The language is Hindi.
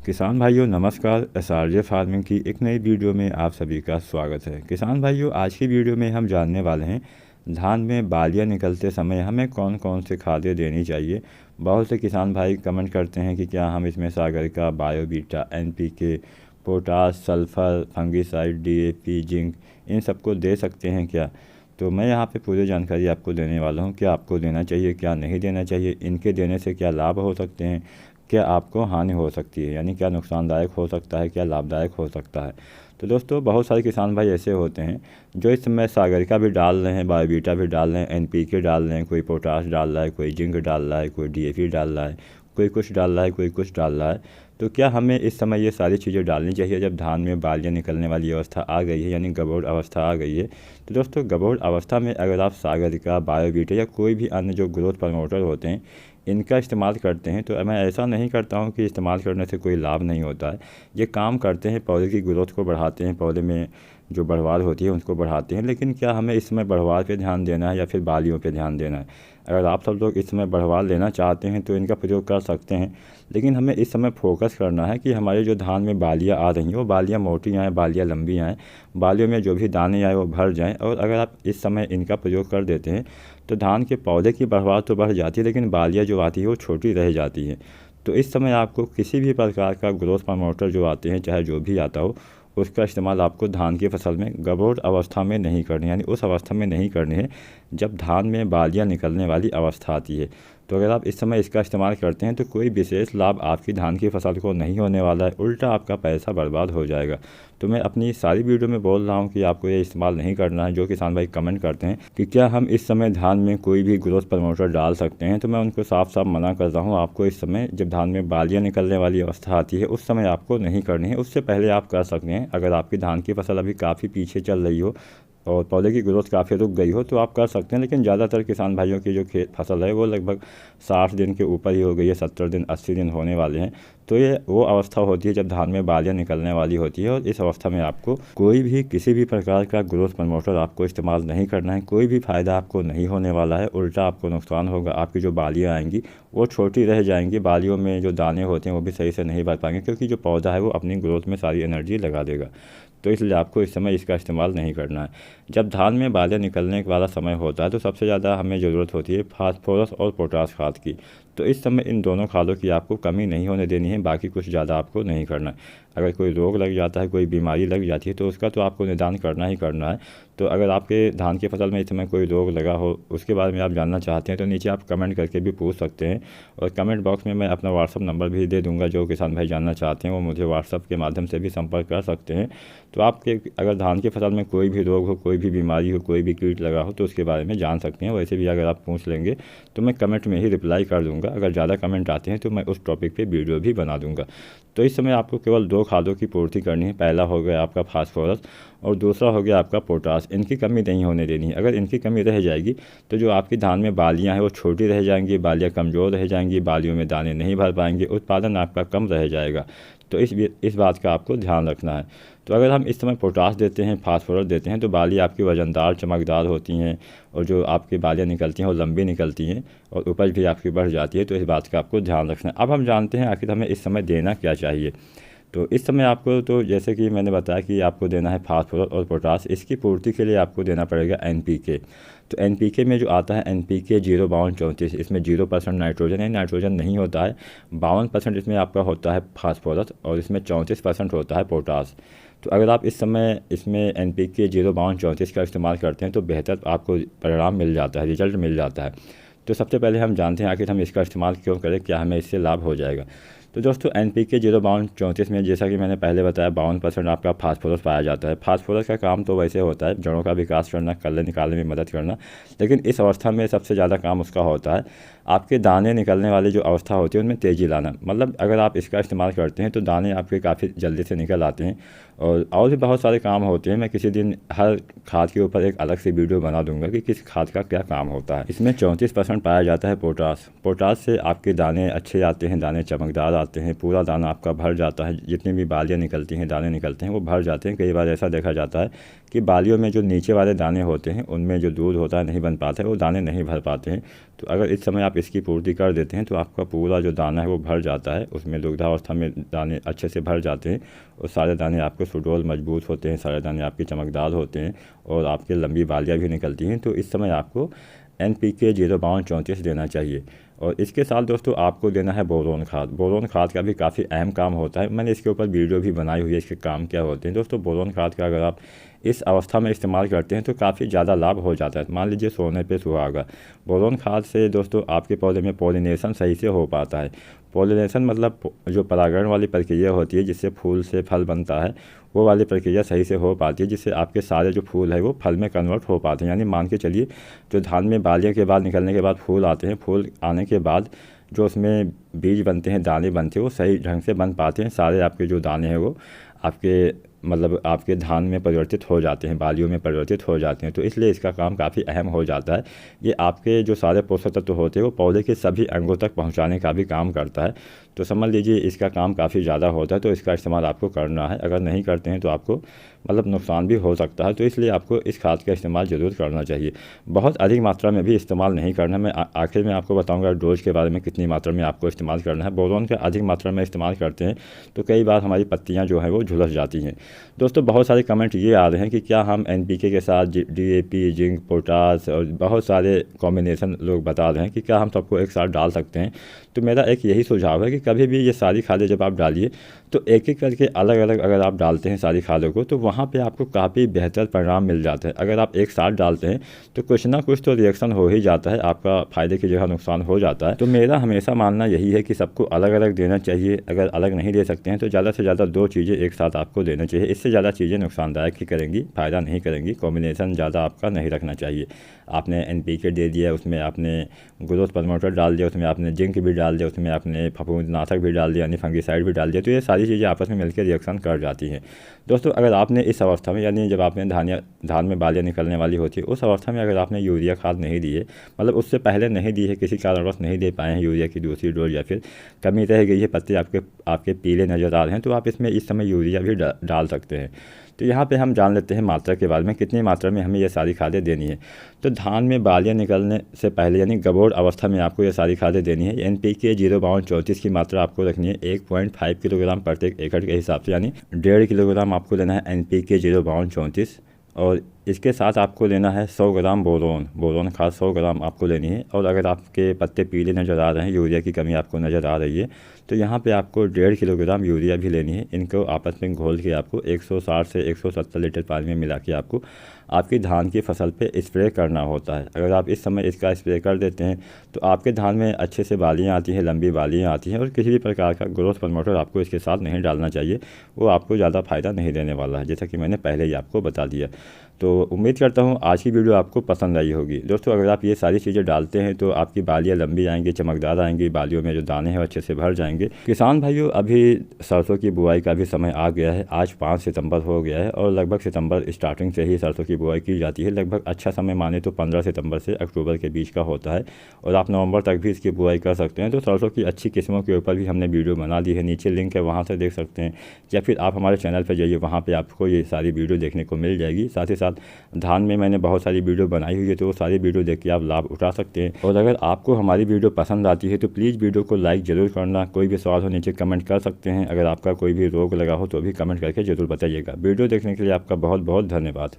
किसान भाइयों नमस्कार। एसआरजे फार्मिंग की एक नई वीडियो में आप सभी का स्वागत है। किसान भाइयों, आज की वीडियो में हम जानने वाले हैं धान में बालियां निकलते समय हमें कौन कौन से खादें देनी चाहिए। बहुत से किसान भाई कमेंट करते हैं कि क्या हम इसमें सागरिका, बायोबीटा, NPK, potash, sulphur, fungicide, DAP, zinc इन सबको दे सकते हैं क्या। तो मैं यहाँ पे पूरी जानकारी आपको देने वाला हूँ। क्या आपको देना चाहिए, क्या नहीं देना चाहिए, इनके देने से क्या लाभ हो सकते हैं, क्या आपको हानि हो सकती है, यानी क्या नुकसानदायक हो सकता है, क्या लाभदायक हो सकता है। तो दोस्तों, बहुत सारे किसान भाई ऐसे होते हैं जो इस समय सागरिका भी डाल रहे हैं, बायोबीटा भी डाल रहे हैं, एनपीके डाल रहे हैं, कोई पोटाश डाल रहा है, कोई जिंक डाल रहा है, कोई डीएपी डाल रहा है, कोई कुछ डाल रहा है, कोई कुछ डाल रहा है। तो क्या हमें इस समय ये सारी चीज़ें डालनी चाहिए जब धान में बालियाँ निकलने वाली अवस्था आ गई है, यानी गबोड़ अवस्था आ गई है। तो दोस्तों, गबोड़ अवस्था में अगर आप सागरिका, बायोबीटा या कोई भी अन्य जो ग्रोथ प्रमोटर होते हैं इनका इस्तेमाल करते हैं, तो मैं ऐसा नहीं करता हूं कि इस्तेमाल करने से कोई लाभ नहीं होता है। ये काम करते हैं, पौधे की ग्रोथ को बढ़ाते हैं, पौधे में जो बढ़वार होती है उसको बढ़ाते हैं। लेकिन क्या हमें इस समय बढ़वार पे ध्यान देना है या फिर बालियों पे ध्यान देना है। अगर आप सब लोग इस समय बढ़वार लेना चाहते हैं तो इनका प्रयोग कर सकते हैं, लेकिन हमें इस समय फोकस करना है कि हमारे जो धान में बालियाँ आ रही हैं वो बालियाँ मोटी आएँ, बालियाँ लंबी आएँ, बालियों में जो भी दाने आए वो भर जाएँ। और अगर आप इस समय इनका प्रयोग कर देते हैं तो धान के पौधे की बढ़वार तो बढ़ जाती है, लेकिन बालियाँ जो आती है वो छोटी रह जाती हैं। तो इस समय आपको किसी भी प्रकार का ग्रोथ प्रमोटर जो आते हैं, चाहे जो भी आता हो, उसका इस्तेमाल आपको धान की फसल में गबोड़ अवस्था में नहीं करनी, यानी उस अवस्था में नहीं करनी है जब धान में बालियाँ निकलने वाली अवस्था आती है। तो अगर आप इस समय इसका इस्तेमाल करते हैं तो कोई विशेष लाभ आपकी धान की फसल को नहीं होने वाला है, उल्टा आपका पैसा बर्बाद हो जाएगा। तो मैं अपनी सारी वीडियो में बोल रहा हूँ कि आपको ये इस्तेमाल नहीं करना है। जो किसान भाई कमेंट करते हैं कि क्या हम इस समय धान में कोई भी ग्रोथ प्रमोटर डाल सकते हैं, तो मैं उनको साफ साफ मना कर रहा हूँ। आपको इस समय जब धान में बालियाँ निकलने वाली अवस्था आती है उस समय आपको नहीं करनी है, उससे पहले आप कर सकते हैं। अगर आपकी धान की फसल अभी काफ़ी पीछे चल रही हो और पौधे की ग्रोथ काफ़ी रुक गई हो तो आप कर सकते हैं। लेकिन ज़्यादातर किसान भाइयों की जो खेत फसल है वो लगभग 60 दिन के ऊपर ही हो गई है, 70 दिन 80 दिन होने वाले हैं। तो ये वो अवस्था होती है जब धान में बालियाँ निकलने वाली होती है, और इस अवस्था में आपको कोई भी किसी भी प्रकार का ग्रोथ प्रमोटर आपको इस्तेमाल नहीं करना है। कोई भी फ़ायदा आपको नहीं होने वाला है, उल्टा आपको नुकसान होगा। आपकी जो बालियाँ आएंगी वो छोटी रह जाएंगी, बालियों में जो दाने होते हैं वो भी सही से नहीं भर पाएंगे, क्योंकि जो पौधा है वो अपनी ग्रोथ में सारी एनर्जी लगा देगा। तो इसलिए आपको इस समय इसका इस्तेमाल नहीं करना है। जब धान में बालियाँ निकलने वाला समय होता है तो सबसे ज़्यादा हमें ज़रूरत होती है फास्फोरस और पोटास खाद की। तो इस समय इन दोनों खादों की आपको कमी नहीं होने देनी है, बाकी कुछ ज़्यादा आपको नहीं करना है। अगर कोई रोग लग जाता है, कोई बीमारी लग जाती है तो उसका तो आपको निदान करना ही करना है। तो अगर आपके धान की फसल में इस समय कोई रोग लगा हो, उसके बारे में आप जानना चाहते हैं, तो नीचे आप कमेंट करके भी पूछ सकते हैं। और कमेंट बॉक्स में मैं अपना व्हाट्सअप नंबर भी दे दूंगा। जो किसान भाई जानना चाहते हैं वो मुझे व्हाट्सअप के माध्यम से भी संपर्क कर सकते हैं। तो आपके अगर धान की फसल में कोई भी रोग हो, कोई भी बीमारी हो, कोई भी कीट लगा हो, तो उसके बारे में जान सकते हैं। वैसे भी अगर आप पूछ लेंगे तो मैं कमेंट में ही रिप्लाई कर दूंगा। अगर ज़्यादा कमेंट आते हैं तो मैं उस टॉपिक पे वीडियो भी बना दूंगा। तो इस समय आपको केवल 2 खादों की पूर्ति करनी है। पहला हो गया आपका फास्फोरस और दूसरा हो गया आपका पोटास। इनकी कमी नहीं होने देनी है। अगर इनकी कमी रह जाएगी तो जो आपकी धान में बालियाँ हैं वो छोटी रह जाएंगी, बालियाँ कमज़ोर रह जाएंगी, बालियों में दाने नहीं भर पाएंगे, उत्पादन आपका कम रह जाएगा। तो इस बात का आपको ध्यान रखना है। तो अगर हम इस समय पोटास देते हैं, फास्फोरस देते हैं, तो बाली आपकी वजनदार, चमकदार होती हैं और जो आपकी बालियाँ निकलती हैं वो लंबी निकलती हैं और उपज भी आपकी बढ़ जाती है। तो इस बात का आपको ध्यान रखना है। अब हम जानते हैं आखिर हमें इस समय देना क्या चाहिए। तो इस समय आपको, तो जैसे कि मैंने बताया कि आपको देना है फास्फोरस और पोटास। इसकी पूर्ति के लिए आपको देना पड़ेगा एनपीके। तो एनपीके में जो आता है एनपीके 05234, इसमें 0% नाइट्रोजन है, नाइट्रोजन नहीं होता है। 52% इसमें आपका होता है फास्फोरस और इसमें 34% होता है पोटास। तो अगर आप इस समय इसमें एनपीके 05234 का इस्तेमाल करते हैं तो बेहतर आपको परिणाम मिल जाता है, रिजल्ट मिल जाता है। तो सबसे पहले हम जानते हैं आखिर हम इसका इस्तेमाल क्यों करें, क्या हमें इससे लाभ हो जाएगा। तो दोस्तों, एनपीके 05234 में जैसा कि मैंने पहले बताया 52% आपका फास्फोरस पाया जाता है। फास्फोरस का काम तो वैसे होता है जड़ों का विकास करना, कल्ले निकालने में मदद करना, लेकिन इस अवस्था में सबसे ज़्यादा काम उसका होता है आपके दाने निकलने वाली जो अवस्था होती है उनमें तेज़ी लाना। मतलब अगर आप इसका इस्तेमाल करते हैं तो दाने आपके काफ़ी जल्दी से निकल आते हैं। और भी बहुत सारे काम होते हैं। मैं किसी दिन हर खाद के ऊपर एक अलग से वीडियो बना दूंगा कि किस खाद का क्या काम होता है। इसमें 34% पाया जाता है पोटास। पोटास से आपके दाने अच्छे आते हैं, दाने चमकदार आते हैं, पूरा दाना आपका भर जाता है, जितनी भी बालियाँ निकलती हैं, दाने निकलते हैं वो भर जाते हैं। कई बार ऐसा देखा जाता है कि बालियों में जो नीचे वाले दाने होते हैं उनमें जो दूध होता है नहीं बन पाता है, वो दाने नहीं भर पाते हैं। तो अगर इस समय आप इसकी पूर्ति कर देते हैं तो आपका पूरा जो दाना है वो भर जाता है, उसमें दुग्धावस्था में दाने अच्छे से भर जाते हैं और सारे दाने आपके सुडौल मजबूत होते हैं, सारे दाने आपके चमकदार होते हैं और आपके लंबी बालियाँ भी निकलती हैं। तो इस समय आपको NPK 05234 देना चाहिए। और इसके साथ दोस्तों आपको देना है बोरोन खाद। बोरोन खाद का भी काफ़ी अहम काम होता है, मैंने इसके ऊपर वीडियो भी बनाई हुई है, इसके काम क्या होते हैं। दोस्तों बोरोन खाद का अगर आप इस अवस्था में इस्तेमाल करते हैं तो काफ़ी ज़्यादा लाभ हो जाता है। मान लीजिए सोने पे सुहागा। बोरोन खाद से दोस्तों आपके पौधे में पॉलिनेशन सही से हो पाता है। पॉलिनेशन मतलब जो परागण वाली प्रक्रिया होती है जिससे फूल से फल बनता है, वो वाली प्रक्रिया सही से हो पाती है, जिससे आपके सारे जो फूल है वो फल में कन्वर्ट हो पाते हैं। यानी मान के चलिए जो धान में बालियों के बाद निकलने के बाद फूल आते हैं, फूल आने के बाद जो उसमें बीज बनते हैं, दाने बनते हैं, वो सही ढंग से बन पाते हैं। सारे आपके जो दाने हैं वो आपके मतलब आपके धान में परिवर्तित हो जाते हैं, बालियों में परिवर्तित हो जाते हैं। तो इसलिए इसका काम काफ़ी अहम हो जाता है। ये आपके जो सारे पोषक तत्व होते हैं वो पौधे के सभी अंगों तक पहुंचाने का भी काम करता है। तो समझ लीजिए इसका काम काफ़ी ज़्यादा होता है, तो इसका इस्तेमाल आपको करना है। अगर नहीं करते हैं तो आपको मतलब नुकसान भी हो सकता है, तो इसलिए आपको इस खाद का इस्तेमाल ज़रूर करना चाहिए। बहुत अधिक मात्रा में भी इस्तेमाल नहीं करना। मैं आखिर में आपको बताऊंगा डोज के बारे में, कितनी मात्रा में आपको इस्तेमाल करना है। बोरोन का अधिक मात्रा में इस्तेमाल करते हैं तो कई बार हमारी पत्तियाँ जो हैं वो झुलस जाती हैं। दोस्तों बहुत सारे कमेंट ये आ रहे हैं कि क्या हम NPK के साथ DAP, जिंक, पोटास और बहुत सारे कॉम्बिनेशन लोग बता रहे हैं कि क्या हम सबको एक साथ डाल सकते हैं। तो मेरा एक यही सुझाव है कि कभी भी ये सारी खादें जब आप डालिए तो एक एक करके अलग अलग अगर आप डालते हैं सारी खादों को तो वहाँ पे आपको काफ़ी बेहतर परिणाम मिल जाता है। अगर आप एक साथ डालते हैं तो कुछ ना कुछ तो रिएक्शन हो ही जाता है, आपका फ़ायदे की जगह नुकसान हो जाता है। तो मेरा हमेशा मानना यही है कि सबको अलग अलग देना चाहिए। अगर अलग नहीं दे सकते हैं तो ज़्यादा से ज़्यादा 2 चीज़ें एक साथ आपको देना चाहिए। इससे ज़्यादा चीज़ें नुकसानदायक ही करेंगी, फ़ायदा नहीं करेंगी। कॉम्बिनेशन ज़्यादा आपका नहीं रखना चाहिए। आपने NPK दे दिया, उसमें आपने ग्रोथ प्रमोटर डाल दिया, उसमें आपने जिंक भी डाल दिया, उसमें आपने फफूंदनाशक भी डाल दिया यानी फंगिसाइड भी डाल दिया, तो ये सारी चीज़ें आपस में मिलकर रिएक्शन कर जाती हैं। दोस्तों अगर आपने इस अवस्था में यानी जब आपने धान में बालियाँ निकलने वाली होती है उस अवस्था में अगर आपने यूरिया खाद नहीं दी है, मतलब उससे पहले नहीं दी है, किसी कारणवश नहीं दे पाए हैं यूरिया की दूसरी डोज या फिर कमी रह गई है, पत्ते आपके पीले नज़र आ रहे हैं, तो आप इसमें इस समय यूरिया भी डाल सकते हैं। तो यहाँ पे हम जान लेते हैं मात्रा के बारे में, कितनी मात्रा में हमें ये सारी खादें देनी है। तो धान में बालियाँ निकलने से पहले यानी गबोड़ अवस्था में आपको ये सारी खादें देनी है। NPK 05234 की मात्रा आपको रखनी है 1.5 किलोग्राम प्रत्येक एकड़ के हिसाब से, यानी 1.5 किलोग्राम आपको लेना है NPK 05234। और इसके साथ आपको लेना है 100 ग्राम बोरोन खाद 100 ग्राम आपको लेनी है। और अगर आपके पत्ते पीले नज़र आ रहे हैं, यूरिया की कमी आपको नज़र आ रही है, तो यहाँ पे आपको 1.5 किलोग्राम यूरिया भी लेनी है। इनको आपस में घोल के आपको 160 से 170 लीटर पानी में मिला के आपको आपकी धान की फसल पे स्प्रे करना होता है। अगर आप इस समय इसका स्प्रे कर देते हैं तो आपके धान में अच्छे से बालियाँ आती हैं, लंबी बालियाँ आती हैं, और किसी भी प्रकार का ग्रोथ प्रमोटर आपको इसके साथ नहीं डालना चाहिए, वो आपको ज़्यादा फ़ायदा नहीं देने वाला है, जैसा कि मैंने पहले ही आपको बता दिया। तो उम्मीद करता हूँ आज की वीडियो आपको पसंद आई होगी। दोस्तों अगर आप ये सारी चीज़ें डालते हैं तो आपकी बालियाँ लंबी आएंगी, चमकदार आएंगी, बालियों में जो दाने हैं वो अच्छे से भर जाएंगे। किसान भाइयों अभी सरसों की बुआई का भी समय आ गया है। आज 5 सितंबर हो गया है और लगभग सितंबर स्टार्टिंग से ही सरसों की बुआई की जाती है। लगभग अच्छा समय माने तो 15 सितंबर से अक्टूबर के बीच का होता है और आप नवंबर तक भी इसकी बुआई कर सकते हैं। तो सरसों की अच्छी किस्मों के ऊपर भी हमने वीडियो बना दी है, नीचे लिंक है, वहाँ से देख सकते हैं, या फिर आप हमारे चैनल पर जाइए, वहाँ पर आपको ये सारी वीडियो देखने को मिल जाएगी। साथ ही साथ धान में मैंने बहुत सारी वीडियो बनाई हुई है, तो वो सारी वीडियो देख के आप लाभ उठा सकते हैं। और अगर आपको हमारी वीडियो पसंद आती है तो प्लीज़ वीडियो को लाइक ज़रूर करना। कोई भी सवाल हो नीचे कमेंट कर सकते हैं। अगर आपका कोई भी रोग लगा हो तो भी कमेंट करके ज़रूर बताइएगा। वीडियो देखने के लिए आपका बहुत बहुत धन्यवाद।